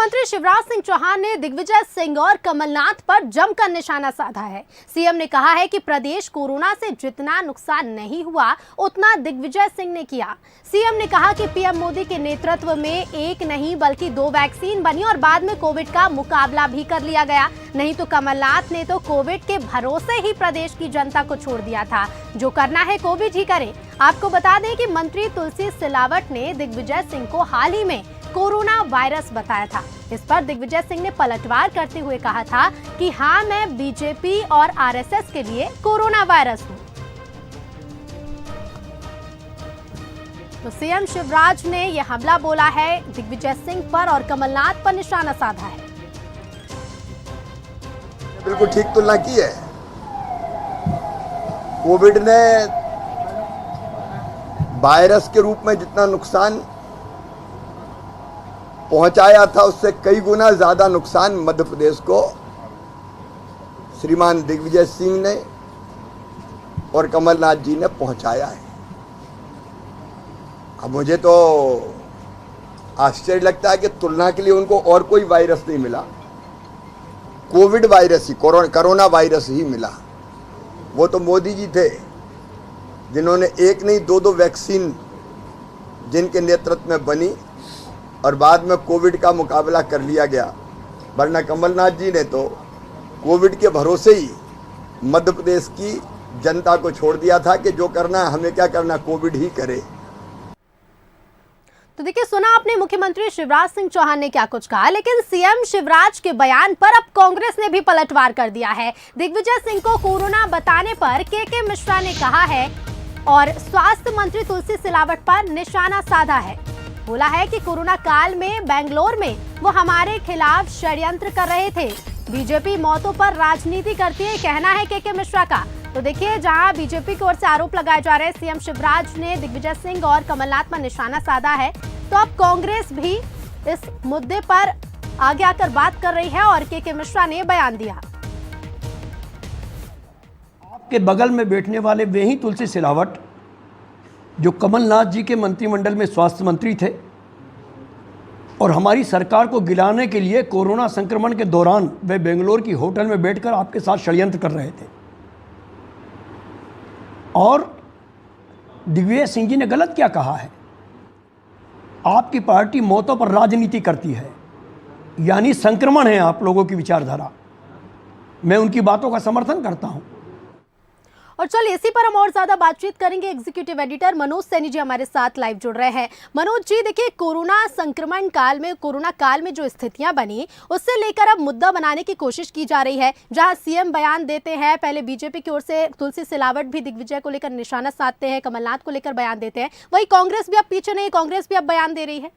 मुख्यमंत्री शिवराज सिंह चौहान ने दिग्विजय सिंह और कमलनाथ पर जमकर निशाना साधा है। सीएम ने कहा है कि प्रदेश कोरोना से जितना नुकसान नहीं हुआ उतना दिग्विजय सिंह ने किया। सीएम ने कहा कि पीएम मोदी के नेतृत्व में एक नहीं बल्कि 2 वैक्सीन बनी और बाद में कोविड का मुकाबला भी कर लिया गया। नहीं तो कमलनाथ ने तो कोविड के भरोसे ही प्रदेश की जनता को छोड़ दिया था। जो करना है कोविड ही करे। आपको बता दें कि मंत्री तुलसी सिलावट ने दिग्विजय सिंह को हाल ही में कोरोना वायरस बताया था। इस पर दिग्विजय सिंह ने पलटवार करते हुए कहा था कि हाँ, मैं बीजेपी और आरएसएस के लिए कोरोना वायरस हूं। तो सीएम शिवराज ने यह हमला बोला है दिग्विजय सिंह पर और कमलनाथ पर निशाना साधा है। बिल्कुल ठीक तुलना की है। कोविड ने वायरस के रूप में जितना नुकसान पहुंचाया था उससे कई गुना ज्यादा नुकसान मध्य प्रदेश को श्रीमान दिग्विजय सिंह ने और कमलनाथ जी ने पहुंचाया है। अब मुझे तो आश्चर्य लगता है कि तुलना के लिए उनको और कोई वायरस नहीं मिला, कोविड वायरस ही, कोरोना वायरस ही मिला। वो तो मोदी जी थे जिन्होंने एक नहीं 2 वैक्सीन जिनके नेतृत्व में बनी और बाद में कोविड का मुकाबला कर लिया गया। वरना कमलनाथ जी ने तो कोविड के भरोसे ही मध्य प्रदेश की जनता को छोड़ दिया था कि जो करना है हमें क्या करना, कोविड ही करे। तो देखिए, सुना आपने मुख्यमंत्री शिवराज सिंह चौहान ने क्या कुछ कहा, लेकिन सीएम शिवराज के बयान पर अब कांग्रेस ने भी पलटवार कर दिया है। दिग्विजय सिंह को कोरोना बताने पर के मिश्रा ने कहा है और स्वास्थ्य मंत्री तुलसी सिलावट पर निशाना साधा है। बोला है कि कोरोना काल में बेंगलोर में वो हमारे खिलाफ षड्यंत्र कर रहे थे। बीजेपी मौतों पर राजनीति करती है, कहना है के मिश्रा का। तो देखिए, जहां बीजेपी की ओर से आरोप लगाए जा रहे हैं, सीएम शिवराज ने दिग्विजय सिंह और कमलनाथ पर निशाना साधा है, तो अब कांग्रेस भी इस मुद्दे पर आगे आकर बात कर रही है और के मिश्रा ने बयान दिया। आपके बगल में बैठने वाले वे ही तुलसी सिलावट जो कमलनाथ जी के मंत्रिमंडल में स्वास्थ्य मंत्री थे और हमारी सरकार को गिराने के लिए कोरोना संक्रमण के दौरान वे बेंगलोर की होटल में बैठकर आपके साथ षड्यंत्र कर रहे थे। और दिग्विजय सिंह जी ने गलत क्या कहा है, आपकी पार्टी मौतों पर राजनीति करती है, यानी संक्रमण है आप लोगों की विचारधारा। मैं उनकी बातों का समर्थन करता हूं। और चलिए, इसी पर हम और ज्यादा बातचीत करेंगे। एग्जीक्यूटिव एडिटर मनोज सैनी जी हमारे साथ लाइव जुड़ रहे हैं। मनोज जी, देखिए, कोरोना काल में जो स्थितियां बनी उससे लेकर अब मुद्दा बनाने की कोशिश की जा रही है। जहां सीएम बयान देते हैं, पहले बीजेपी की ओर से तुलसी सिलावट भी दिग्विजय को लेकर निशाना साधते हैं, कमलनाथ को लेकर बयान देते हैं, वही कांग्रेस भी अब पीछे नहीं, कांग्रेस भी अब बयान दे रही है।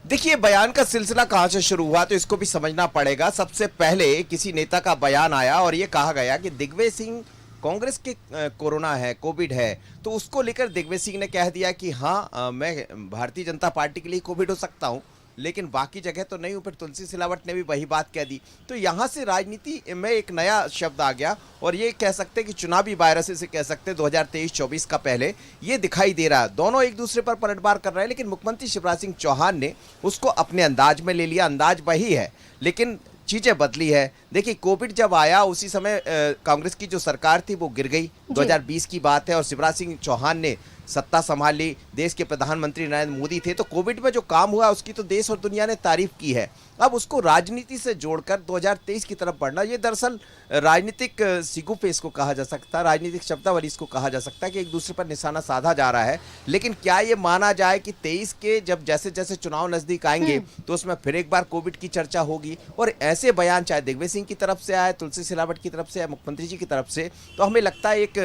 देखिए, बयान का सिलसिला कहां से शुरू हुआ तो इसको भी समझना पड़ेगा। सबसे पहले किसी नेता का बयान आया और यह कहा गया कि दिग्विजय सिंह कांग्रेस के कोरोना है, कोविड है, तो उसको लेकर दिग्विजय सिंह ने कह दिया कि हाँ, मैं भारतीय जनता पार्टी के लिए कोविड हो सकता हूं लेकिन बाकी जगह तो नहीं हूं। फिर तुलसी सिलावट ने भी वही बात कह दी। तो यहां से राजनीति में एक नया शब्द आ गया और ये कह सकते हैं कि चुनावी वायरस से कह सकते हैं 2023-24 का पहले ये दिखाई दे रहा है। दोनों एक दूसरे पर पलटवार कर रहे हैं, लेकिन मुख्यमंत्री शिवराज सिंह चौहान ने उसको अपने अंदाज में ले लिया। अंदाज वही है लेकिन चीजें बदली है। देखिए, कोविड जब आया उसी समय कांग्रेस की जो सरकार थी वो गिर गई। 2020 की बात है और शिवराज सिंह चौहान ने सत्ता संभाली। देश के प्रधानमंत्री नरेंद्र मोदी थे, तो कोविड में जो काम हुआ उसकी तो देश और दुनिया ने तारीफ की है। अब उसको राजनीति से जोड़कर 2023 की तरफ बढ़ना, ये दरअसल राजनीतिक सिगुफे इसको कहा जा सकता है, राजनीतिक शब्दावली इसको कहा जा सकता है कि एक दूसरे पर निशाना साधा जा रहा है। लेकिन क्या ये माना जाए कि 23 के जब जैसे जैसे चुनाव नजदीक आएंगे तो उसमें फिर एक बार कोविड की चर्चा होगी और ऐसे बयान चाहे दिग्विजय सिंह की तरफ से आए, तुलसी सिलावट की तरफ से या मुख्यमंत्री जी की तरफ से, तो हमें लगता है एक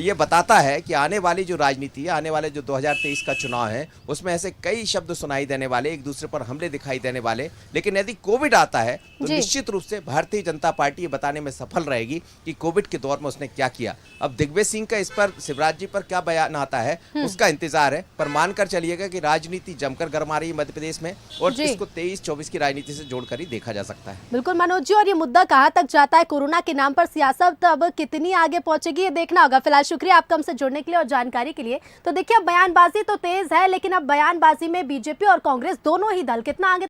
ये बताता है कि आने वाली जो राजनीति है, आने वाले जो 2023 का चुनाव है, उसमें ऐसे कई शब्द सुनाई देने वाले, एक दूसरे पर हमले दिखाई देने वाले। लेकिन यदि कोविड आता है तो निश्चित रूप से भारतीय जनता पार्टी ये बताने में सफल रहेगी कि कोविड के दौर में उसने क्या किया। अब दिग्विजय सिंह का इस पर, शिवराज जी पर क्या बयान आता है उसका इंतजार है, पर मानकर चलिएगा कि राजनीति जमकर गरमा रही है मध्य प्रदेश में और इसको 23-24 की राजनीति से जोड़कर ही देखा जा सकता है। बिल्कुल मनोज जी, और ये मुद्दा कहां तक जाता है, कोरोना के नाम पर सियासत अब कितनी आगे पहुंचेगी, ये देखना होगा। फिलहाल शुक्रिया आपका हमसे जुड़ने के लिए और जानकारी के लिए। तो देखिए, अब बयानबाजी तो तेज है, लेकिन अब बयानबाजी में बीजेपी और कांग्रेस दोनों ही दल कितना आगे